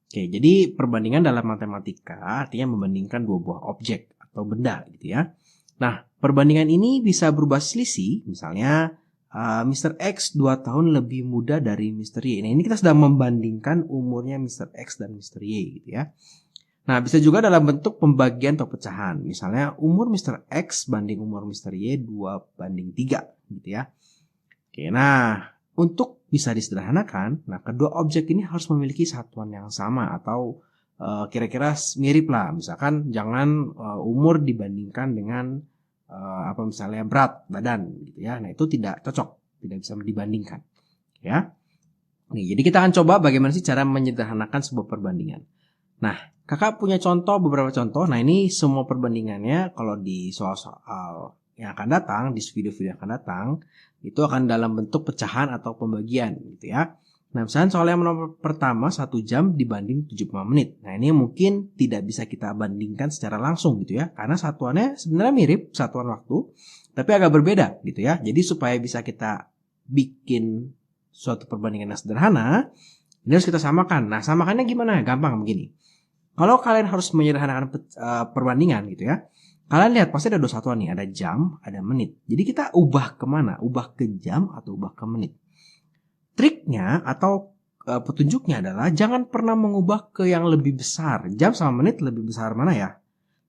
Oke, jadi perbandingan dalam matematika artinya membandingkan dua buah objek atau benda gitu ya. Nah, perbandingan ini bisa berubah selisih, misalnya Mr. X 2 tahun lebih muda dari Mr. Y. Nah, ini kita sedang membandingkan umurnya Mr. X dan Mr. Y gitu ya. Nah, bisa juga dalam bentuk pembagian atau pecahan. Misalnya umur Mr. X banding umur Mr. Y 2:3 gitu ya. Oke, nah untuk bisa disederhanakan, nah kedua objek ini harus memiliki satuan yang sama atau kira-kira mirip lah. Misalkan jangan umur dibandingkan dengan apa misalnya berat badan gitu ya. Nah, itu tidak cocok, tidak bisa dibandingkan. Ya. Nih, jadi kita akan coba bagaimana sih cara menyederhanakan sebuah perbandingan. Nah, kakak punya beberapa contoh. Nah, ini semua perbandingannya kalau di soal-soal yang akan datang, di video-video yang akan datang, itu akan dalam bentuk pecahan atau pembagian gitu ya. Nah, misalnya soal yang nomor pertama 1 jam dibanding 75 menit. Nah, ini mungkin tidak bisa kita bandingkan secara langsung gitu ya, karena satuannya sebenarnya mirip, satuan waktu, tapi agak berbeda gitu ya. Jadi supaya bisa kita bikin suatu perbandingan yang sederhana, ini harus kita samakan. Nah, samakannya gimana? Gampang begini. Kalau kalian harus menyederhanakan perbandingan gitu ya, kalian lihat pasti ada dua satuan nih, ada jam, ada menit. Jadi kita ubah kemana? Ubah ke jam atau ubah ke menit? Triknya atau petunjuknya adalah jangan pernah mengubah ke yang lebih besar. Jam sama menit lebih besar mana ya?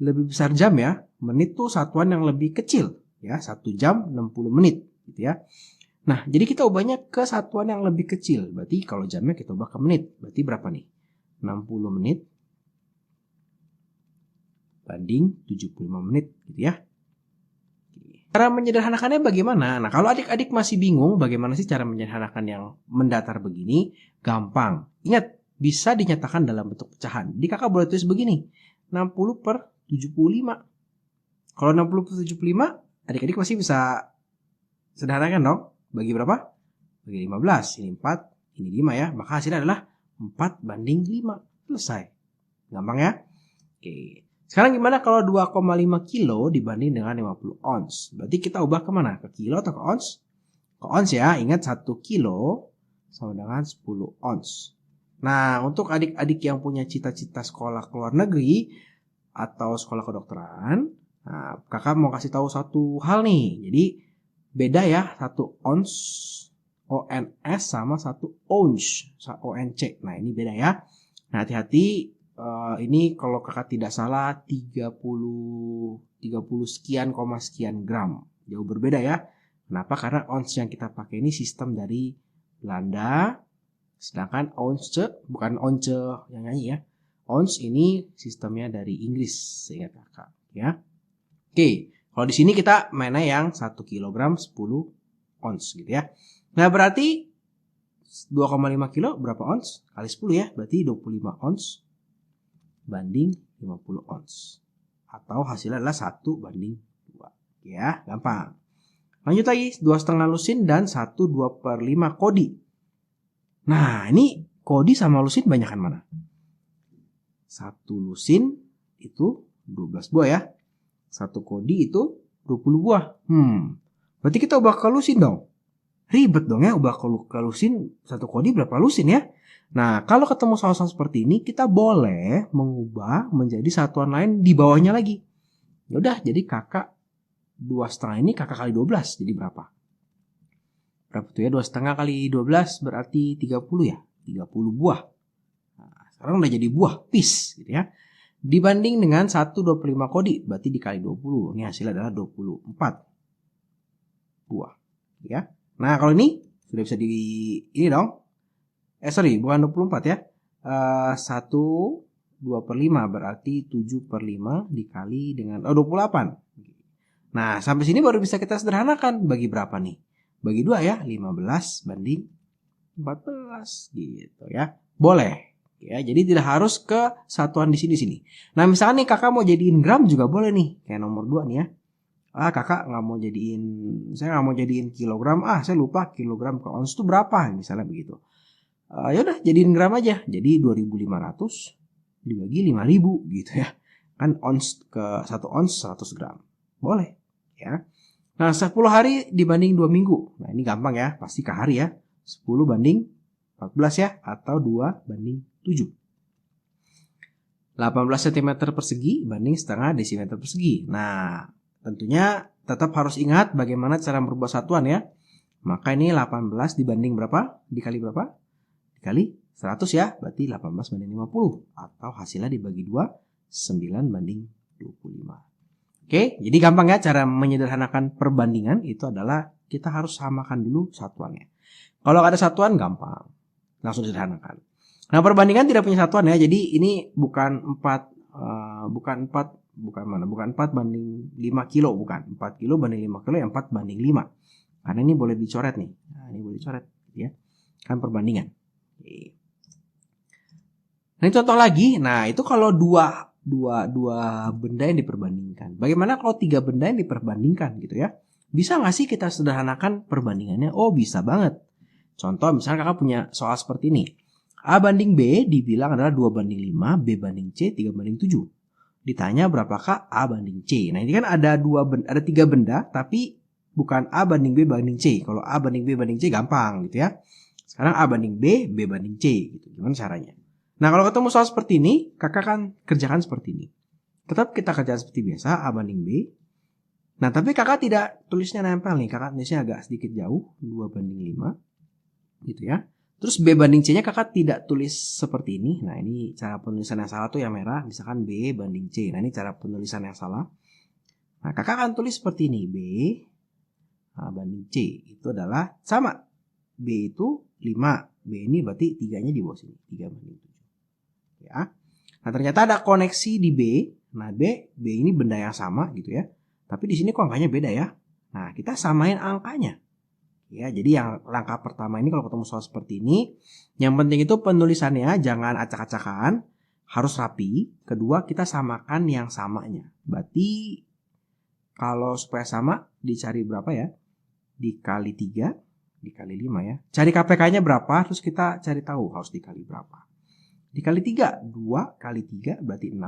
Lebih besar jam ya. Menit tuh satuan yang lebih kecil ya. 1 jam 60 menit gitu ya. Nah, jadi kita ubahnya ke satuan yang lebih kecil. Berarti kalau jamnya kita ubah ke menit. Berarti berapa nih? 60 menit banding 75 menit gitu ya. Cara menyederhanakannya bagaimana? Nah, kalau adik-adik masih bingung bagaimana sih cara menyederhanakan yang mendatar begini, gampang. Ingat, bisa dinyatakan dalam bentuk pecahan. Jadi kakak boleh tulis begini, 60/75. Kalau 60/75, adik-adik pasti bisa sederhanakan dong. Bagi berapa? Bagi 15. Ini 4, ini 5 ya. Maka hasilnya adalah 4/5. Selesai. Gampang ya? Oke. Sekarang gimana kalau 2,5 kilo dibanding dengan 50 ons? Berarti kita ubah kemana? Ke kilo atau ke ons? Ke ons ya. Ingat 1 kilo sama dengan 10 ons. Nah, untuk adik-adik yang punya cita-cita sekolah ke luar negeri atau sekolah kedokteran, nah, kakak mau kasih tahu satu hal nih. Jadi beda ya, 1 ons ONS sama 1 ounce ONC. Nah, ini beda ya. Nah, hati-hati. Ini kalau kakak tidak salah 30 sekian, sekian gram. Jauh berbeda ya. Kenapa? Karena ounce yang kita pakai ini sistem dari Belanda. Sedangkan ounce, bukan once yang nyanyi ya. Ounce ini sistemnya dari Inggris, seingat kakak ya. Oke, kalau di sini kita mainnya yang 1 kilogram 10 ounce gitu ya. Nah, berarti 2,5 kilo berapa ounce? Kali 10 ya, berarti 25 ounce banding 50 ons. Atau hasilnya adalah 1/2. Ya, gampang. Lanjut lagi, 2,5 lusin dan 1/2/5 kodi. Nah, ini kodi sama lusin banyakan mana? 1 lusin itu 12 buah ya. 1 kodi itu 20 buah. Berarti kita ubah ke lusin dong. Ribet dong ya, ubah ke lusin. 1 kodi berapa lusin ya? Nah, kalau ketemu soal-soal seperti ini, kita boleh mengubah menjadi satuan lain di bawahnya lagi. Yaudah, jadi kakak 2,5 ini kakak kali 12, jadi berapa? Berapa tuh ya? 2,5 kali 12 berarti 30 ya? 30 buah. Nah, sekarang udah jadi buah, piece gitu ya. Dibanding dengan 1/25 kodi, berarti dikali 20. Ini hasilnya adalah 24 buah. Ya. Nah, kalau ini sudah bisa ini dong. Bukan 24 ya. 1/2/5 berarti 7/5 dikali dengan 28. Nah, sampai sini baru bisa kita sederhanakan. Bagi berapa nih? Bagi 2 ya, 15 banding 14 gitu ya. Boleh. Ya, jadi tidak harus ke satuan di sini. Nah, misalnya nih kakak mau jadiin gram juga boleh nih. Kayak nomor 2 nih ya. Kakak saya nggak mau jadiin kilogram. Saya lupa kilogram ke ons itu berapa, misalnya begitu. Yaudah jadiin gram aja. Jadi 2.500 dibagi 5.000 gitu ya. Kan ons ke 1 ons 100 gram. Boleh ya. Nah, 10 hari dibanding 2 minggu. Nah, ini gampang ya. Pasti ke hari ya. 10 banding 14 ya. Atau 2/7. 18 cm persegi banding setengah desimeter persegi. Nah, tentunya tetap harus ingat bagaimana cara merubah satuan ya. Maka ini 18 dibanding berapa? Dikali berapa? Dikali 100 ya. Berarti 18 banding 50. Atau hasilnya dibagi 2, 9 banding 25. Oke, jadi gampang ya cara menyederhanakan perbandingan itu adalah kita harus samakan dulu satuannya. Kalau ada satuan gampang. Langsung sederhanakan. Nah, perbandingan tidak punya satuan ya. Jadi ini bukan 4 banding 5 kilo, bukan 4 kilo banding 5 kilo, yang 4 banding 5. Karena ini boleh dicoret nih. Nah, ini boleh dicoret ya. Kan perbandingan. Oke. Nah, ini contoh lagi. Nah, itu kalau dua benda yang diperbandingkan. Bagaimana kalau 3 benda yang diperbandingkan gitu ya? Bisa nggak sih kita sederhanakan perbandingannya? Oh, bisa banget. Contoh misalnya kakak punya soal seperti ini. A banding B dibilang adalah 2 banding 5, B banding C 3 banding 7. Ditanya berapakah A banding C. Nah, ini kan ada 3 benda tapi bukan A banding B banding C. Kalau A banding B banding C gampang gitu ya. Sekarang A banding B, B banding C gitu. Gimana caranya? Nah, kalau ketemu soal seperti ini, kakak kan kerjakan seperti ini. Tetap kita kerjakan seperti biasa, A banding B. Nah, tapi kakak tidak tulisnya nempel nih. Kakak tulisnya agak sedikit jauh, 2 banding 5. Gitu ya. Terus B banding C-nya kakak tidak tulis seperti ini. Nah, ini cara penulisan yang salah tuh yang merah. Misalkan B banding C. Nah, ini cara penulisan yang salah. Nah, kakak akan tulis seperti ini. B banding C. Itu adalah sama. B itu 5. B ini berarti 3-nya di bawah sini. 3 banding 7. Ya. Nah, ternyata ada koneksi di B. Nah, B ini benda yang sama gitu ya. Tapi di sini kok angkanya beda ya. Nah, kita samain angkanya. Ya, jadi yang langkah pertama ini kalau ketemu soal seperti ini, yang penting itu penulisannya jangan acak-acakan, harus rapi. Kedua, kita samakan yang samanya. Berarti kalau supaya sama dicari berapa ya? Dikali 3, dikali 5 ya. Cari KPK-nya berapa, terus kita cari tahu harus dikali berapa. Dikali 3, 2 kali 3 berarti 6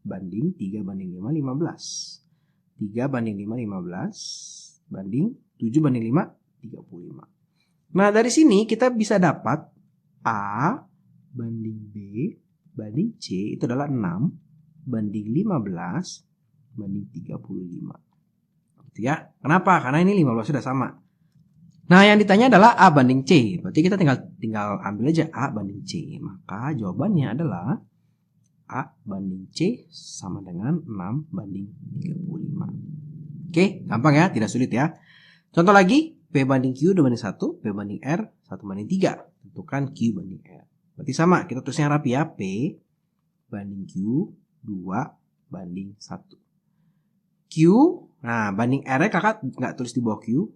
banding 3 banding 5, 15. 3 banding 5, 15 banding 7 banding 5, 35. Nah, dari sini kita bisa dapat A banding B banding C itu adalah 6 banding 15 banding 35. Gitu ya. Kenapa? Karena ini 15 sudah sama. Nah, yang ditanya adalah A banding C. Berarti kita tinggal ambil aja A banding C. Maka jawabannya adalah A banding C sama dengan 6 banding 35. Oke, gampang ya, tidak sulit ya. Contoh lagi. P banding Q 2 banding 1, P banding R 1 banding 3. Tentukan Q banding R. Berarti sama, kita tulisnya rapi ya. P banding Q 2 banding 1. Q, nah banding R-nya kakak nggak tulis di bawah Q.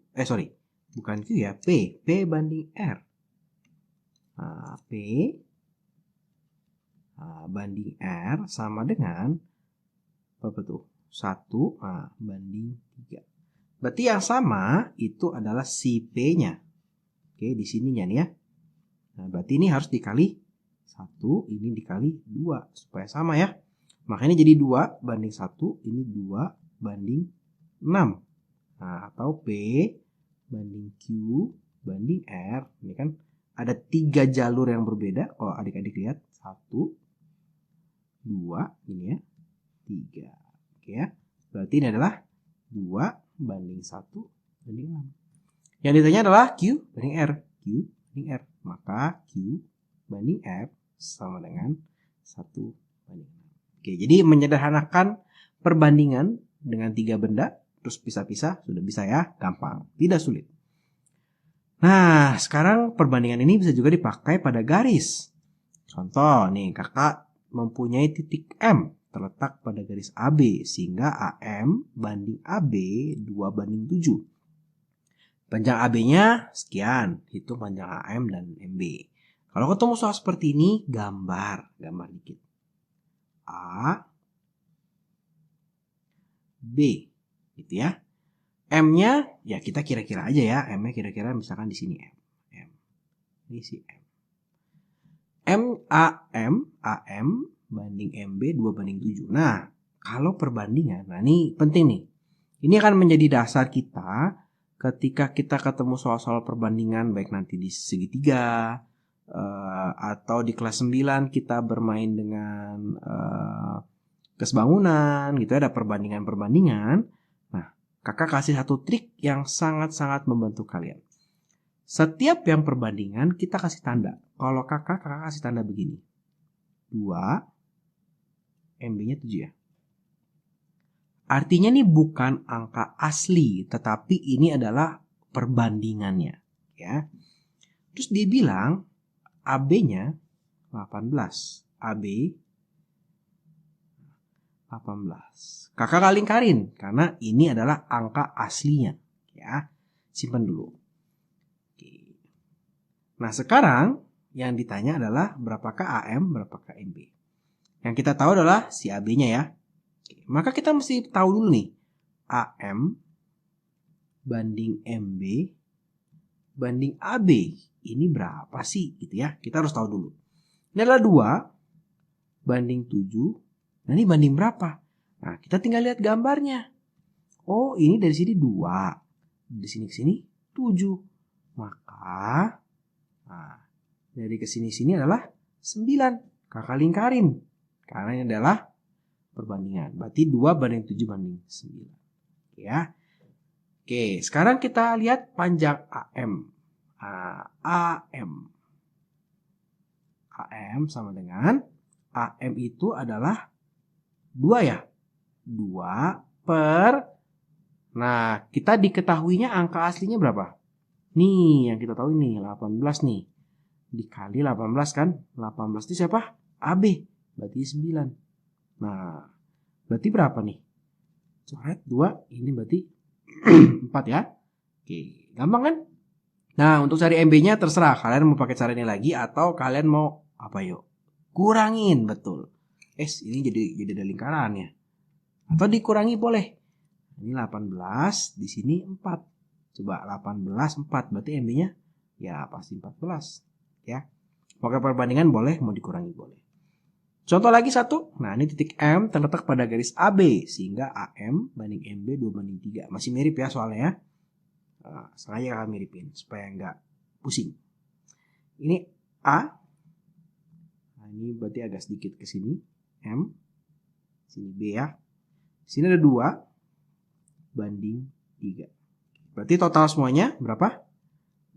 Bukan Q ya, P banding R. Nah, P banding R sama dengan apa tuh? 1 banding 3. Berarti yang sama itu adalah si P-nya. Oke, di sininya nih ya. Nah, berarti ini harus dikali 1, ini dikali 2 supaya sama ya. Makanya jadi 2 banding 1, ini 2 banding 6. Nah, atau P banding Q banding R. Ini kan ada 3 jalur yang berbeda. Kalau adik-adik lihat 1, 2, ini ya, 3. Oke ya. Berarti ini adalah 2 banding 1 banding 6. Yang ditanya adalah Q banding R. Q banding R. Maka Q banding R sama dengan 1 banding 6. Oke, jadi menyederhanakan perbandingan dengan 3 benda, terus pisah-pisah, sudah bisa ya, gampang, tidak sulit. Nah, sekarang perbandingan ini bisa juga dipakai pada garis. Contoh nih, kakak mempunyai titik M terletak pada garis AB sehingga AM banding AB 2 banding 7. Panjang AB-nya sekian, hitung panjang AM dan MB. Kalau ketemu soal seperti ini, gambar dikit. A, B, gitu ya. M-nya ya kita kira-kira aja ya, M-nya kira-kira misalkan di sini M. Ini si M. AM banding MB 2 banding 7. Nah, kalau perbandingan, nah ini penting nih. Ini akan menjadi dasar kita ketika kita ketemu soal-soal perbandingan baik nanti di segitiga, atau di kelas 9 kita bermain dengan kesbangunan gitu ya, ada perbandingan-perbandingan. Nah, kakak kasih satu trik yang sangat-sangat membantu kalian. Setiap yang perbandingan kita kasih tanda. Kalau kakak kasih tanda begini. 2, MB-nya 7 ya. Artinya ini bukan angka asli, tetapi ini adalah perbandingannya, ya. Terus dia bilang AB-nya 18. AB 18. Kakak kali lingkarin karena ini adalah angka aslinya, ya. Simpan dulu. Oke. Nah, sekarang yang ditanya adalah berapakah AM, berapakah MB. Yang kita tahu adalah si AB-nya ya. Maka kita mesti tahu dulu nih, AM banding MB banding AB ini berapa sih gitu ya. Kita harus tahu dulu. Ini adalah 2 banding 7. Nah, ini banding berapa? Nah, kita tinggal lihat gambarnya. Oh, ini dari sini 2. Dari sini ke sini 7. Maka dari ke sini adalah 9. Kakak lingkarin. Karena ini adalah perbandingan. Berarti 2 banding 7 banding 9. Ya. Oke, sekarang kita lihat panjang AM. AM sama dengan AM itu adalah 2 ya. 2 per. Nah, kita diketahuinya angka aslinya berapa? Nih, yang kita tahu ini 18 nih. Dikali 18 kan? 18 itu siapa? AB. Berarti 9. Nah, berarti berapa nih? Coret 2, ini berarti 4 ya. Oke, gampang kan? Nah, untuk cari MB-nya terserah. Kalian mau pakai cara ini lagi atau kalian mau apa yuk? Kurangin, betul. Ini jadi ada lingkarannya. Atau dikurangi boleh. Ini 18, di sini 4. Coba 18, 4. Berarti MB-nya ya pasti 14. Ya. Pakai perbandingan boleh, mau dikurangi boleh. Contoh lagi 1. Nah, ini titik M terletak pada garis AB. Sehingga AM banding MB 2 banding 3. Masih mirip ya soalnya ya. Sengaja kakak miripin supaya nggak pusing. Ini A. Nah, ini berarti agak sedikit ke sini. M. Sini B ya. Sini ada 2 banding 3. Berarti total semuanya berapa?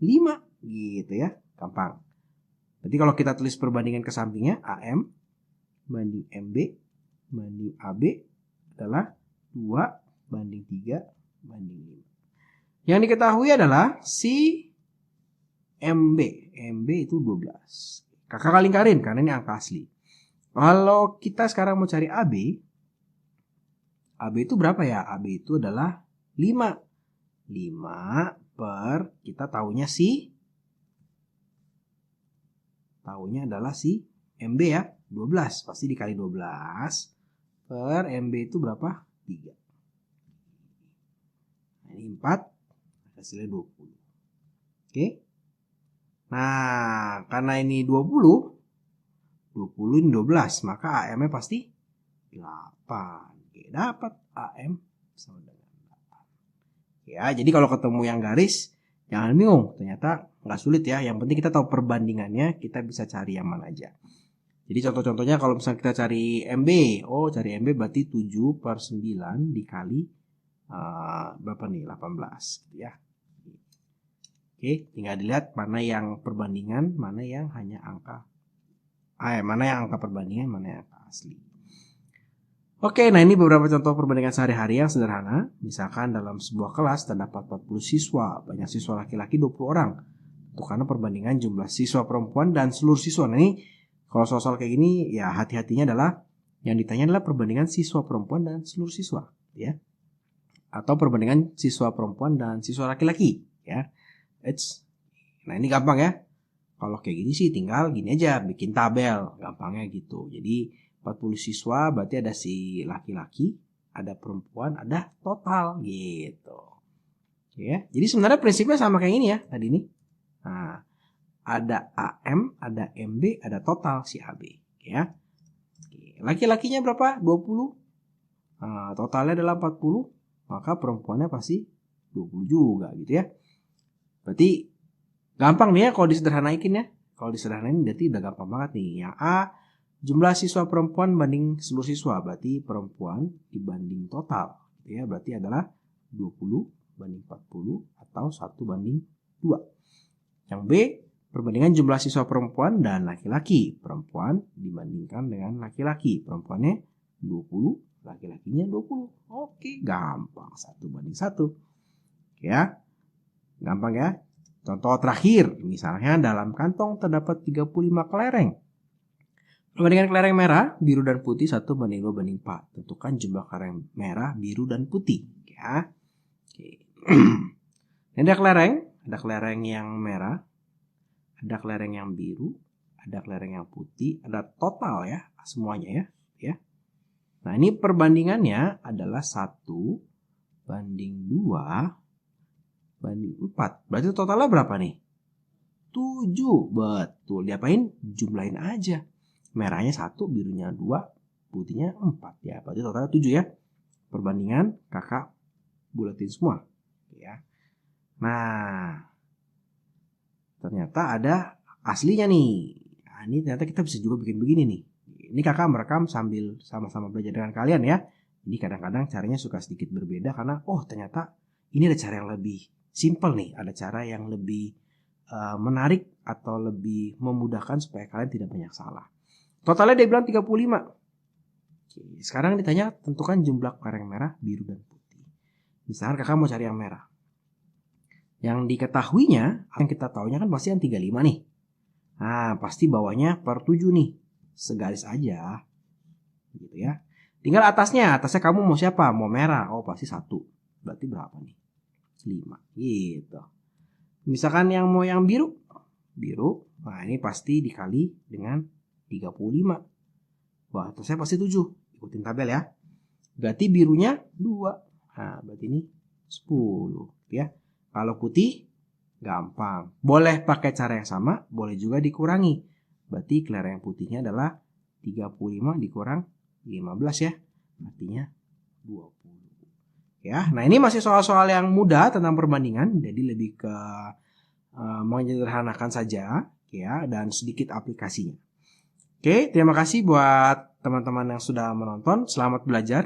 5. Gitu ya. Gampang. Berarti kalau kita tulis perbandingan ke sampingnya, AM banding MB banding AB adalah 2 banding 3 banding 5. Yang diketahui adalah si MB. MB itu 12. Kakak lingkarin karena ini angka asli. Kalau kita sekarang mau cari AB. AB itu berapa ya? AB itu adalah 5. 5 per kita tahunya adalah si MB ya. 12. Pasti dikali 12 per MB itu berapa? 3. Nah, ini 4. Hasilnya 20. Oke. Nah, karena ini 20 ini 12, maka AM-nya pasti 8. Oke, dapat AM sama dengan 8. Ya, jadi kalau ketemu yang garis, jangan bingung. Ternyata nggak sulit ya. Yang penting kita tahu perbandingannya, kita bisa cari yang mana aja. Jadi contoh-contohnya kalau misalnya kita cari MB. Oh, cari MB berarti 7 per 9 dikali berapa nih? 18 gitu ya. Oke, tinggal dilihat mana yang perbandingan, mana yang hanya angka. Mana yang angka perbandingan, mana yang angka asli. Oke, nah ini beberapa contoh perbandingan sehari-hari yang sederhana. Misalkan dalam sebuah kelas terdapat 40 siswa, banyak siswa laki-laki 20 orang. Itu karena perbandingan jumlah siswa perempuan dan seluruh siswa. Nah ini kalau soal-soal kayak gini ya hati-hatinya adalah yang ditanya adalah perbandingan siswa perempuan dan seluruh siswa, ya. Atau perbandingan siswa perempuan dan siswa laki-laki, ya. Nah ini gampang ya. Kalau kayak gini sih tinggal gini aja, bikin tabel, gampangnya gitu. Jadi 40 siswa berarti ada si laki-laki, ada perempuan, ada total gitu. Ya, jadi sebenarnya prinsipnya sama kayak ini ya tadi ini. Nah, ada AM, ada MB, ada total si AB, ya. Laki-lakinya berapa? 20. Nah, totalnya adalah 40, maka perempuannya pasti 20 juga gitu ya. Berarti gampang nih ya kalau disederhanaikin ya. Kalau disederhanain berarti udah gampang banget nih. Yang A, jumlah siswa perempuan banding seluruh siswa, berarti perempuan dibanding total. Ya, berarti adalah 20 banding 40 atau 1 banding 2. Yang B, perbandingan jumlah siswa perempuan dan laki-laki. Perempuan dibandingkan dengan laki-laki. Perempuannya 20, laki-lakinya 20. Oke, gampang. 1 banding 1. Ya, gampang ya. Contoh terakhir, misalnya dalam kantong terdapat 35 kelereng. Perbandingan kelereng merah, biru, dan putih 1 banding 2 banding 4. Tentukan jumlah kelereng merah, biru, dan putih. Ya. Oke. Ini ada kelereng yang merah, ada kelereng yang biru, ada kelereng yang putih, ada total ya, semuanya ya. Nah, ini perbandingannya adalah 1 banding 2 banding 4. Berarti totalnya berapa nih? 7. Betul. Diapain? Jumlahin aja. Merahnya 1, birunya 2, putihnya 4 ya. Berarti totalnya 7 ya. Perbandingan kakak bulatin semua ya. Nah, ternyata ada aslinya nih. Nah, ini ternyata kita bisa juga bikin begini nih. Ini kakak merekam sambil sama-sama belajar dengan kalian ya. Ini kadang-kadang caranya suka sedikit berbeda karena ternyata ini ada cara yang lebih simple nih. Ada cara yang lebih menarik atau lebih memudahkan supaya kalian tidak banyak salah. Totalnya dia bilang 35. Oke, sekarang ditanya tentukan jumlah kelereng merah, biru, dan putih. Misalkan kakak mau cari yang merah. Yang diketahuinya, yang kita tahunya kan pasti yang 35 nih. Nah, pasti bawahnya per 7 nih. Segaris aja. Gitu ya. Tinggal atasnya kamu mau siapa? Mau merah. Oh, pasti 1. Berarti berapa nih? 5. Gitu. Misalkan yang mau yang biru. Nah, ini pasti dikali dengan 35. Wah, atasnya pasti 7. Ikutin tabel ya. Berarti birunya 2. Nah, berarti ini 10 ya. Kalau putih gampang. Boleh pakai cara yang sama, boleh juga dikurangi. Berarti kelereng putihnya adalah 35 dikurang 15 ya. Artinya 20. Ya, nah ini masih soal-soal yang mudah tentang perbandingan, jadi lebih ke menyederhanakan saja ya, dan sedikit aplikasinya. Oke, terima kasih buat teman-teman yang sudah menonton. Selamat belajar.